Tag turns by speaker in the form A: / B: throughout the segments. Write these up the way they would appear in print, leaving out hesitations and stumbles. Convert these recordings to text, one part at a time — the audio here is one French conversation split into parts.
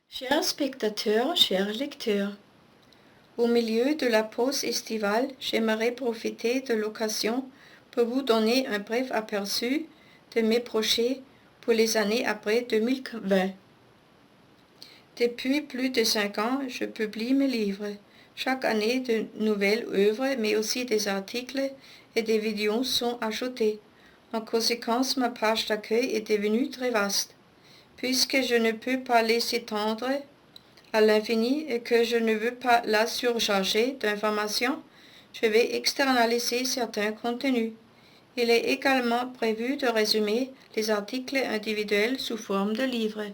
A: Chers spectateurs, chers lecteurs, au milieu de la pause estivale, j'aimerais profiter de l'occasion pour vous donner un bref aperçu de mes projets pour les années après 2020. Depuis plus de 5 ans, je publie mes livres. Chaque année, de nouvelles œuvres, mais aussi des articles et des vidéos sont ajoutés. En conséquence, ma page d'accueil est devenue très vaste. Puisque je ne peux pas les étendre à l'infini et que je ne veux pas la surcharger d'informations, je vais externaliser certains contenus. Il est également prévu de résumer les articles individuels sous forme de livres.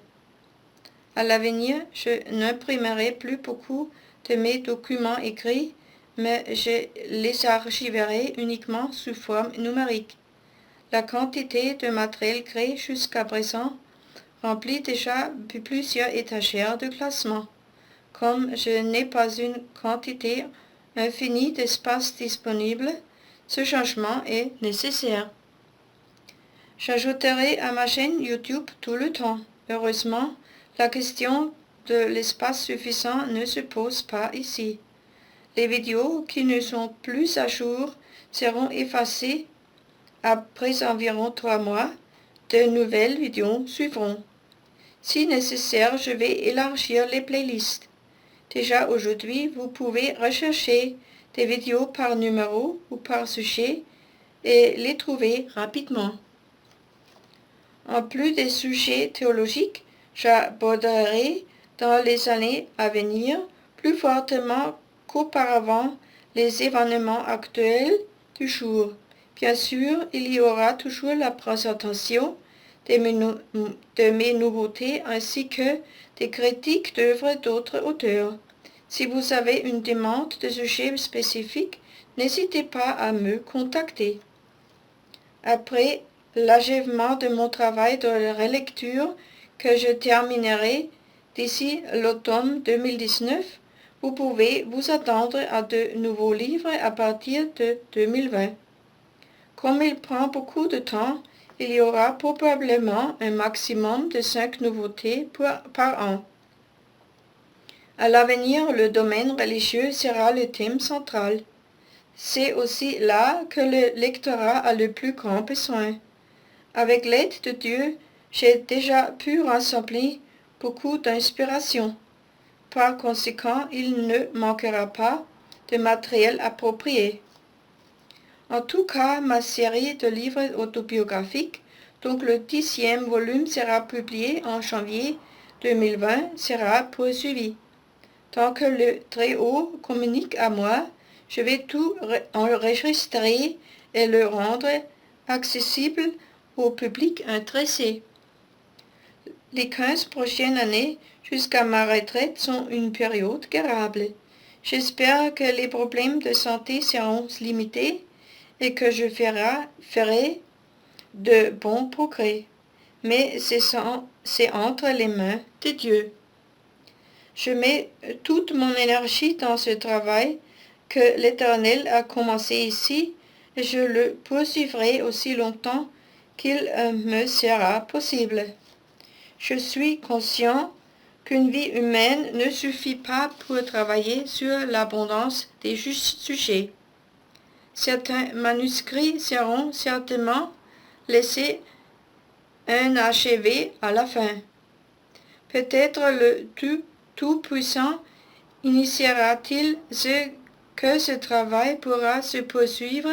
A: À l'avenir, je n'imprimerai plus beaucoup de mes documents écrits, mais je les archiverai uniquement sous forme numérique. La quantité de matériel créé jusqu'à présent remplit déjà plusieurs étagères de classement. Comme je n'ai pas une quantité infinie d'espace disponible, ce changement est nécessaire. J'ajouterai à ma chaîne YouTube tout le temps. Heureusement, la question de l'espace suffisant ne se pose pas ici. Les vidéos qui ne sont plus à jour seront effacées après environ 3 mois. De nouvelles vidéos suivront. Si nécessaire, je vais élargir les playlists. Déjà aujourd'hui, vous pouvez rechercher des vidéos par numéro ou par sujet et les trouver rapidement. En plus des sujets théologiques, j'aborderai dans les années à venir plus fortement qu'auparavant les événements actuels du jour. Bien sûr, il y aura toujours la présentation de mes nouveautés ainsi que des critiques d'œuvres d'autres auteurs. Si vous avez une demande de sujet spécifique, n'hésitez pas à me contacter. Après l'achèvement de mon travail de relecture que je terminerai d'ici l'automne 2019, vous pouvez vous attendre à de nouveaux livres à partir de 2020. Comme il prend beaucoup de temps, il y aura probablement un maximum de 5 nouveautés par an. À l'avenir, le domaine religieux sera le thème central. C'est aussi là que le lectorat a le plus grand besoin. Avec l'aide de Dieu, j'ai déjà pu rassembler beaucoup d'inspiration. Par conséquent, il ne manquera pas de matériel approprié. En tout cas, ma série de livres autobiographiques, donc le 10e volume sera publié en janvier 2020, sera poursuivi. Tant que le Très-Haut communique à moi, je vais tout enregistrer et le rendre accessible au public intéressé. Les 15 prochaines années jusqu'à ma retraite sont une période gérable. J'espère que les problèmes de santé seront limités et que je ferai de bons progrès. Mais c'est entre les mains de Dieu. Je mets toute mon énergie dans ce travail que l'Éternel a commencé ici et je le poursuivrai aussi longtemps qu'il me sera possible. Je suis conscient qu'une vie humaine ne suffit pas pour travailler sur l'abondance des sujets. Certains manuscrits seront certainement laissés inachevés à la fin. Peut-être le Tout-Puissant initiera-t-il que ce travail pourra se poursuivre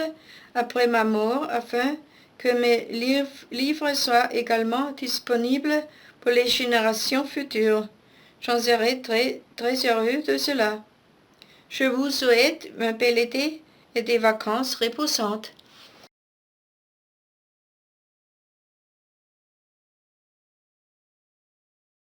A: après ma mort afin que mes livres soient également disponibles pour les générations futures. J'en serai très, très heureux de cela. Je vous souhaite un bel été et des vacances reposantes.